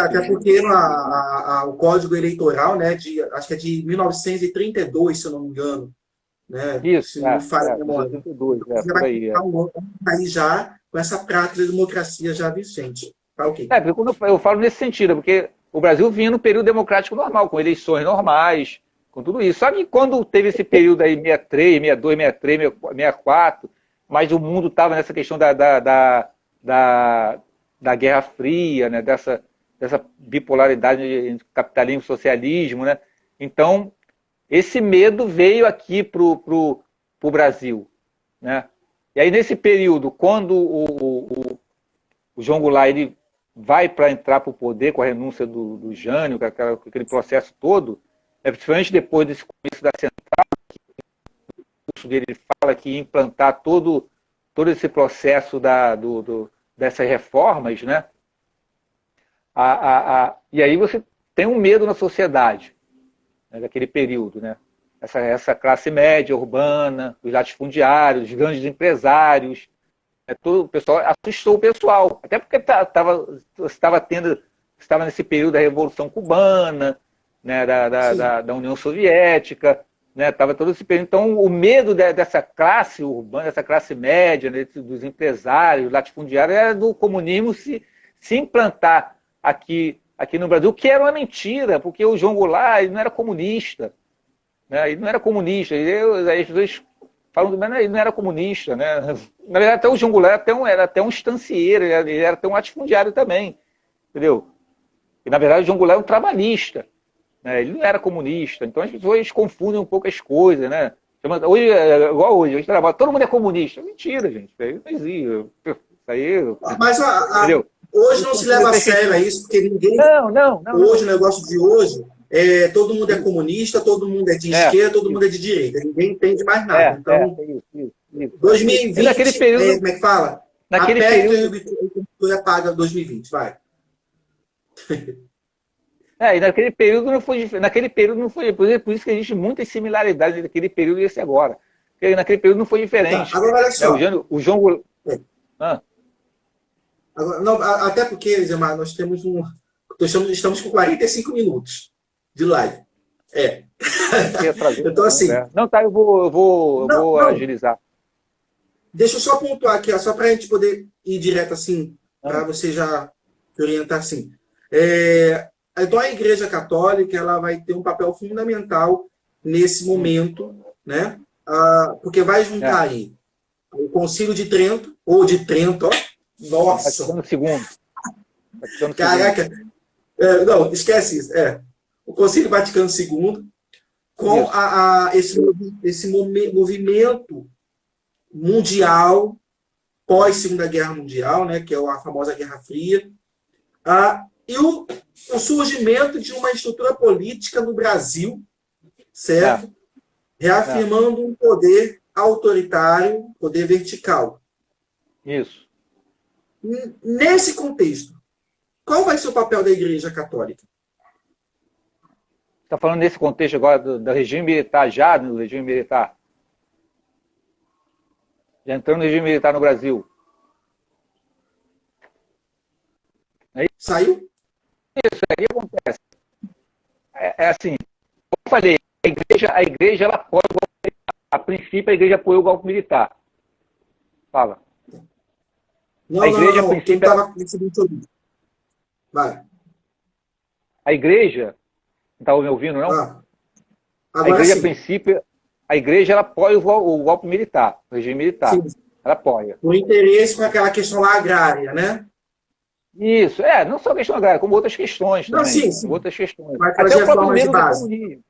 Até porque o Código Eleitoral, né, acho que é de 1932, se eu não me engano. Né, isso, se não falha a memória. 1932, por aí. Aí já com essa prática da democracia já vigente. Tá, okay. Porque quando eu falo nesse sentido, porque o Brasil vinha no período democrático normal, com eleições normais, com tudo isso. Só que quando teve esse período aí, 63, 62, 63, 64, mas o mundo estava nessa questão da Guerra Fria, né? dessa bipolaridade entre capitalismo e socialismo, né? Então, esse medo veio aqui para o Brasil, né? E aí, nesse período, quando o João Goulart ele vai para entrar para o poder com a renúncia do Jânio, com aquele processo todo, principalmente depois desse começo da Central, o curso dele fala que ia implantar todo esse processo dessas reformas, né? E aí você tem um medo na sociedade, né, daquele período, né? Essa classe média urbana, os latifundiários, os grandes empresários, o pessoal assustou o pessoal, até porque estava nesse período da Revolução Cubana, né, da União Soviética, né, estava todo esse período. Então, o medo dessa classe urbana, dessa classe média, né, dos empresários, latifundiários, era do comunismo se implantar aqui aqui no Brasil, que era uma mentira, porque o João Goulart ele não era comunista. Né? Ele não era comunista. As pessoas falam que ele não era comunista. Né? Na verdade, até o João Goulart era até um estancieiro, ele era até um latifundiário também. Entendeu? E, na verdade, o João Goulart é um trabalhista. Né? Ele não era comunista. Então, as pessoas confundem um pouco as coisas. Né? Hoje, igual hoje todo mundo é comunista. Mentira, gente. Isso aí não existe. Isso aí, Mas hoje não se leva a sério isso, porque ninguém... Não. Hoje, o negócio de hoje, todo mundo é comunista, todo mundo é de esquerda, todo mundo é de direita. Ninguém entende mais nada. Então, isso. 2020, naquele período, como é que fala? Naquele período... e a paga 2020, vai. E naquele período não foi diferente. Naquele período não foi. Por isso que existe muitas similaridades entre aquele período e esse agora. Porque naquele período não foi diferente. Tá, agora olha só. O João Goulart... Agora, não, até porque, Zé Mar, nós temos estamos com 45 minutos de live. Então, assim... Não, tá, eu vou agilizar. Deixa eu só pontuar aqui, só para a gente poder ir direto assim, para você já se orientar assim. Então, a Igreja Católica ela vai ter um papel fundamental nesse momento, né? Porque vai juntar aí o Concílio de Trento, ou de Trento, ó. Nossa! Vaticano II. Caraca! Não, esquece isso. O Concílio Vaticano II, com esse movimento mundial, pós-Segunda Guerra Mundial, né, que é a famosa Guerra Fria, e o surgimento de uma estrutura política no Brasil, certo? Reafirmando um poder autoritário, poder vertical. Isso. Nesse contexto, qual vai ser o papel da Igreja Católica? Está falando nesse contexto agora do regime militar, já no regime militar? Já entrando no regime militar no Brasil? Saiu? Isso aí acontece. Assim, como eu falei, a igreja ela apoia o golpe militar. A princípio, a igreja apoiou o golpe militar. Fala. Não, a igreja, não. Quem estava ouvindo. Vai. A igreja, não estava me ouvindo, não? Agora a igreja, sim. A princípio, a igreja ela apoia o golpe militar, o regime militar. Sim. Ela apoia. Por interesse com aquela questão lá agrária, né? Isso, não só a questão agrária, como outras questões também. Não, sim. Outras questões. Até o próprio medo do comunismo.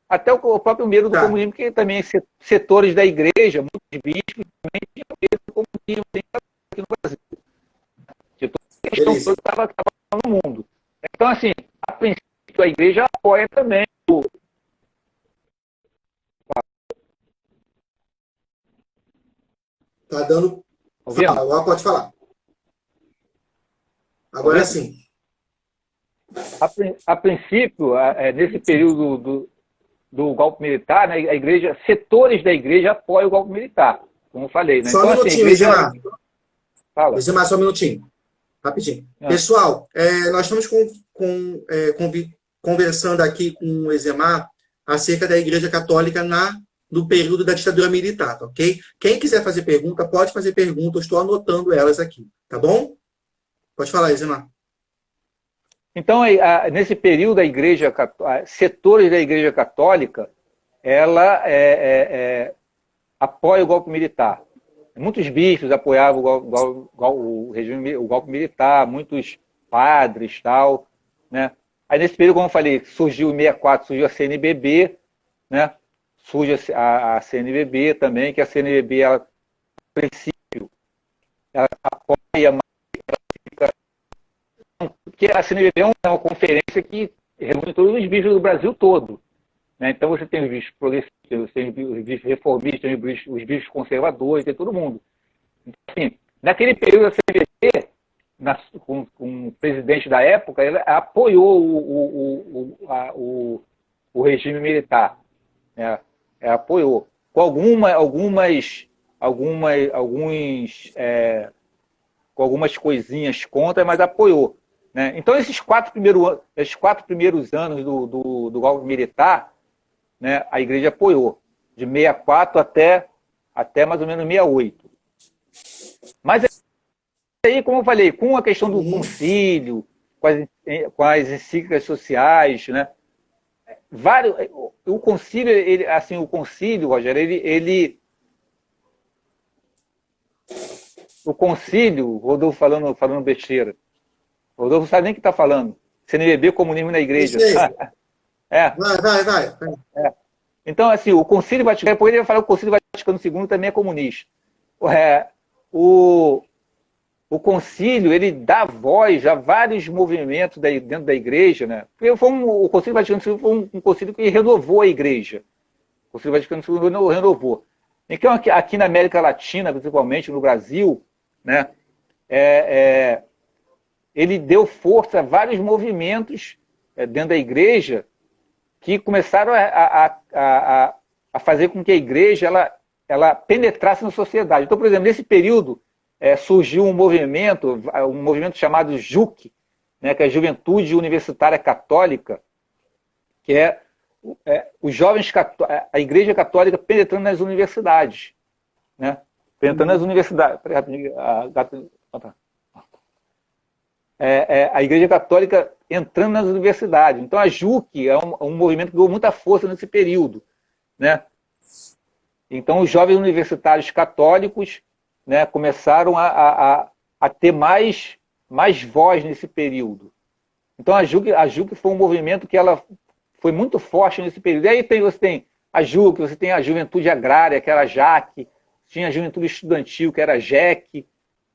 Até o próprio medo do comunismo, que também setores da igreja, muitos bispos, também tinham medo do comunismo aqui no Brasil. De toda a questão toda que estava no mundo. Então, assim, a princípio, a igreja apoia também o... Tá dando... Agora pode falar. Agora sim. A princípio, nesse período do golpe militar, né, a igreja, setores da igreja apoiam o golpe militar, como eu falei. Né? Só então, um minutinho, assim, Fala. Só um minutinho. Rapidinho. Pessoal, nós estamos conversando aqui com o Ezemar acerca da Igreja Católica no período da ditadura militar, tá, ok? Quem quiser fazer pergunta, pode fazer pergunta, eu estou anotando elas aqui, tá bom? Pode falar, Ezemar. Então, nesse período, setores da Igreja Católica, ela apoia o golpe militar. Muitos bispos apoiavam o golpe militar, muitos padres, tal, né? Aí nesse período, como eu falei, surgiu em 64, surgiu a CNBB, né? Surge a CNBB também, que a CNBB, ela, no princípio, ela apoia, mas ela fica... Porque a CNBB é uma conferência que reúne todos os bispos do Brasil todo. Né? Então você tem os bispos progressistas, tem os bispos reformistas, tem os bispos conservadores, tem todo mundo. Então, assim, naquele período da CNBB, com o presidente da época, ele apoiou o regime militar. Né? Apoiou. Com algumas coisinhas contra, mas apoiou. Né? Então, esses quatro primeiros anos do golpe militar, né, a igreja apoiou, de 64 até mais ou menos 68. Mas aí, como eu falei, com a questão do concílio, com as encíclicas sociais, né? O concílio, Rogério, o concílio, Rodolfo falando besteira. O Rodolfo não sabe nem o que está falando. CNBB, comunismo na igreja. É. Vai. Então, assim, o Concílio Vaticano, depois ele vai falar que o Concílio Vaticano II também é comunista. O Concílio, ele dá voz a vários movimentos dentro da igreja, né? Porque o Concílio Vaticano II foi um concílio que renovou a igreja. O Concílio Vaticano II renovou. Então, aqui na América Latina, principalmente no Brasil, né, ele deu força a vários movimentos dentro da igreja que começaram a fazer com que a igreja ela penetrasse na sociedade. Então, por exemplo, nesse período surgiu um movimento chamado JUC, né, que é a Juventude Universitária Católica, que é os jovens, a Igreja Católica penetrando nas universidades, né? Penetrando nas universidades. A Igreja Católica entrando nas universidades. Então, a JUC é um movimento que ganhou muita força nesse período, né? Então, os jovens universitários católicos, né, começaram a ter mais voz nesse período. Então, a JUC foi um movimento que ela foi muito forte nesse período. E aí você tem a JUC, você tem a Juventude Agrária, que era a JAC, tinha a Juventude Estudantil, que era a JEC,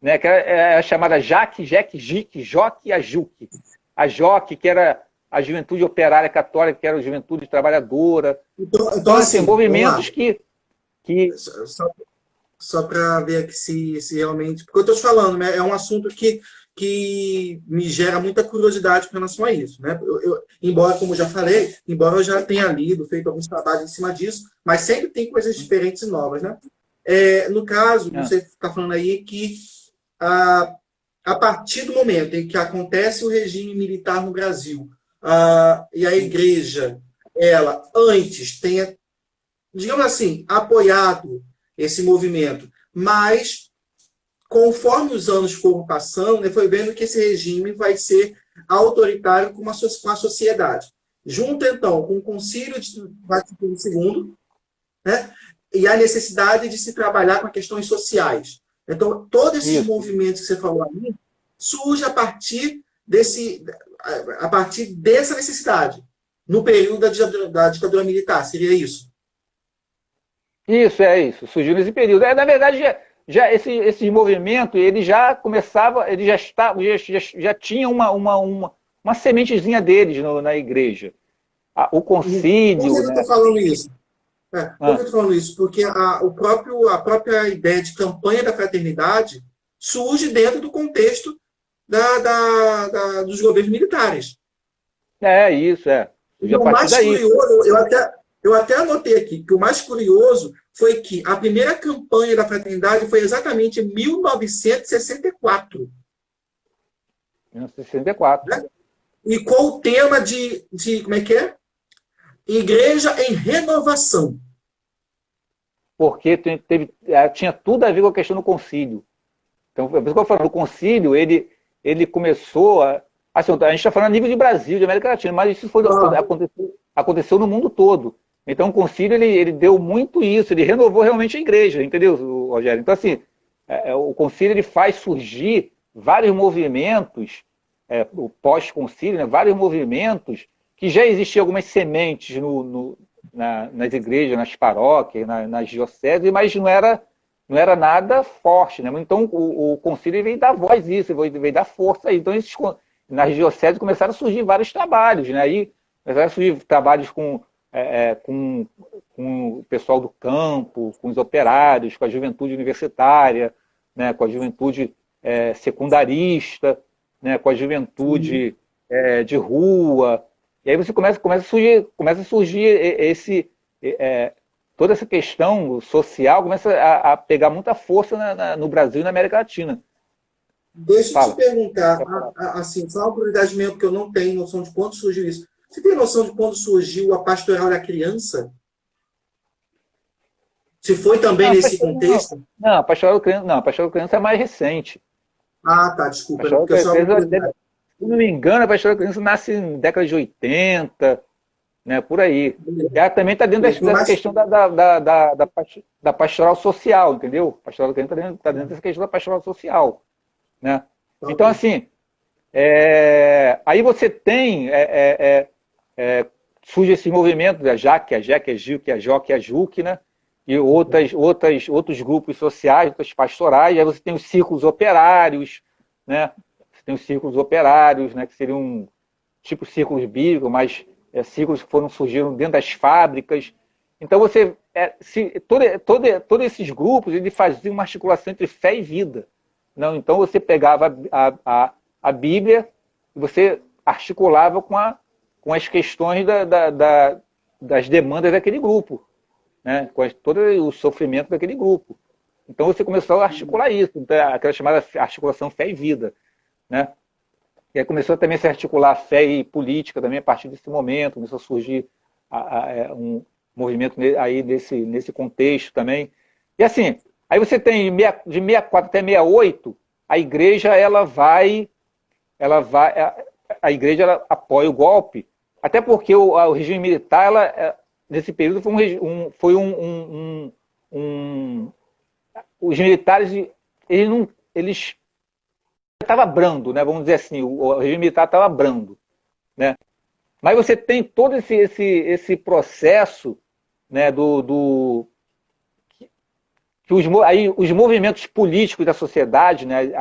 né, que era a chamada JAC, JIC, JOC e a JUC. A JOC, que era a Juventude Operária Católica, que era a Juventude Trabalhadora. Então assim, movimentos que... Só para ver aqui se realmente... Porque eu estou te falando, né, é um assunto que me gera muita curiosidade com relação a isso, né? Embora, como eu já falei, embora eu já tenha lido, feito alguns trabalhos em cima disso, mas sempre tem coisas diferentes e novas, né? No caso, você está falando aí que a partir do momento em que acontece o regime militar no Brasil, e a igreja, ela antes tenha, digamos assim, apoiado esse movimento, mas conforme os anos foram passando, né, foi vendo que esse regime vai ser autoritário com a sociedade. Junto, então, com o Concílio de Vaticano II, né, e a necessidade de se trabalhar com questões sociais. Então, todos esses movimentos que você falou aí surgem a partir dessa necessidade, no período da ditadura militar, seria isso? Isso. Surgiu nesse período. Na verdade, esses movimentos, ele já começava, ele já tinha uma sementezinha deles na igreja. O concílio... Por que eu estou falando isso? Por que eu estou falando isso? Porque a própria ideia de campanha da fraternidade surge dentro do contexto dos governos militares. Isso. O mais curioso, eu até anotei aqui, que o mais curioso foi que a primeira campanha da fraternidade foi exatamente em 1964. 1964. Né? E com o tema de como é que é? Igreja em renovação. Porque tinha tudo a ver com a questão do concílio. Então, por isso que eu falo, o concílio, ele começou a... Assim, a gente está falando a nível de Brasil, de América Latina, mas isso aconteceu no mundo todo. Então, o concílio, ele deu muito isso, ele renovou realmente a igreja, entendeu, Rogério? Então, assim, o concílio, ele faz surgir vários movimentos, o pós-concílio, né, vários movimentos que já existiam algumas sementes nas igrejas, nas paróquias, nas dioceses, mas não era nada forte, né? Então, o concílio veio dar voz a isso, veio dar força a isso. Então, nas dioceses começaram a surgir vários trabalhos, né? Aí começaram a surgir trabalhos com o pessoal do campo, com os operários, com a juventude universitária, né? Com a juventude secundarista, né? Com a juventude de rua. E aí você começa a surgir toda essa questão social começa a pegar muita força no Brasil e na América Latina. Deixa eu te perguntar, assim, só uma curiosidade mesmo, que eu não tenho noção de quando surgiu isso. Você tem noção de quando surgiu a pastoral da criança? Se foi também nesse contexto? Não, a pastoral da criança é mais recente. Ah, tá, desculpa. Se não me engano, a Pastoral da Criança nasce na década de 80, né, por aí. E ela também está dentro dessa questão da pastoral social, entendeu? A Pastoral da Criança está dentro dessa questão da pastoral social, né? Então, assim, aí você tem, surge esse movimento da JAC, a JEC, a JIC, a JOC, a JUC, né? E outros grupos sociais, outras pastorais, aí você tem os círculos operários, né? Você tem os círculos operários, né? Que seriam tipo círculos bíblicos, mas círculos que surgiram dentro das fábricas. Então você, todos esses grupos, ele faziam uma articulação entre fé e vida. Não? Então você pegava a Bíblia e você articulava com as questões das demandas daquele grupo, né? Com todo o sofrimento daquele grupo. Então você começou a articular isso, então, aquela chamada articulação fé e vida, né? E aí começou também a se articular fé e política também a partir desse momento, começou a surgir um movimento aí nesse contexto também. E assim, aí você tem de 64 até 68, a igreja a igreja ela apoia o golpe, até porque o regime militar, nesse período os militares, eles estava brando, né? Vamos dizer assim, o regime militar estava brando, né? Mas você tem todo esse processo, né, que os movimentos políticos da sociedade, né,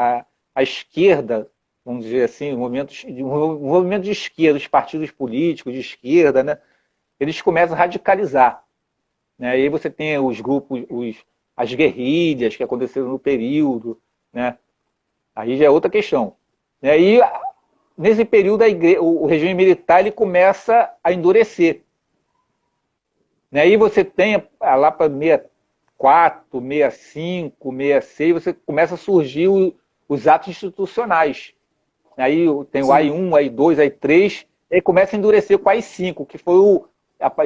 a esquerda, vamos dizer assim, o movimento de esquerda, os partidos políticos de esquerda, né, eles começam a radicalizar, né? E aí você tem os grupos, as guerrilhas que aconteceram no período, né? Aí já é outra questão. E aí, nesse período, o regime militar ele começa a endurecer. E aí você tem, lá para 64, 65, 66, você começa a surgir os atos institucionais. Aí tem o AI-1, AI-2, AI-3, e aí começa a endurecer com o AI-5, que foi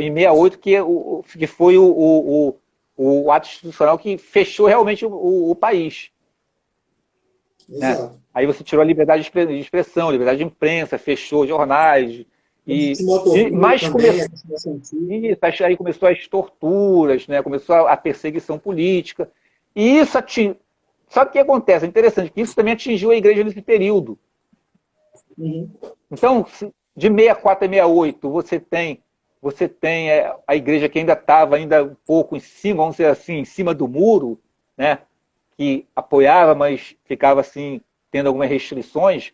em 68, que foi o ato institucional que fechou realmente o país. Né? Aí você tirou a liberdade de expressão, liberdade de imprensa, fechou jornais. Aí começou as torturas, né? Começou a perseguição política. E isso Só que o que acontece? É interessante que isso também atingiu a igreja nesse período. Então, de 64 a 68, você tem a igreja que ainda estava um pouco em cima, vamos dizer assim, em cima do muro, né? Que apoiava, mas ficava assim, tendo algumas restrições.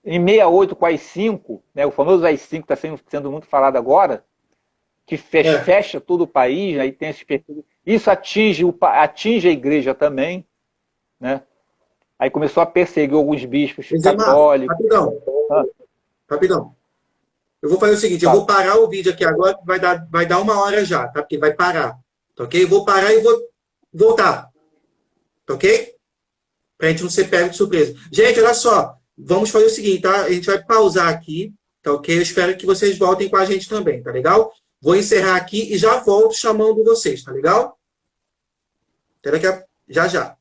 Em 68, com as 5, né, o famoso AI-5 está sendo muito falado agora, que fecha todo o país, aí tem isso atinge a igreja também, né? Aí começou a perseguir alguns bispos católicos. Rapidão. Eu vou fazer o seguinte, eu vou parar o vídeo aqui agora, que vai dar 1 hora já, tá? Porque vai parar, tá ok? Eu vou parar e vou voltar. Tá ok? Pra gente não ser pego de surpresa. Gente, olha só. Vamos fazer o seguinte, tá? A gente vai pausar aqui, tá ok? Eu espero que vocês voltem com a gente também, tá legal? Vou encerrar aqui e já volto chamando vocês, tá legal? Até daqui já já.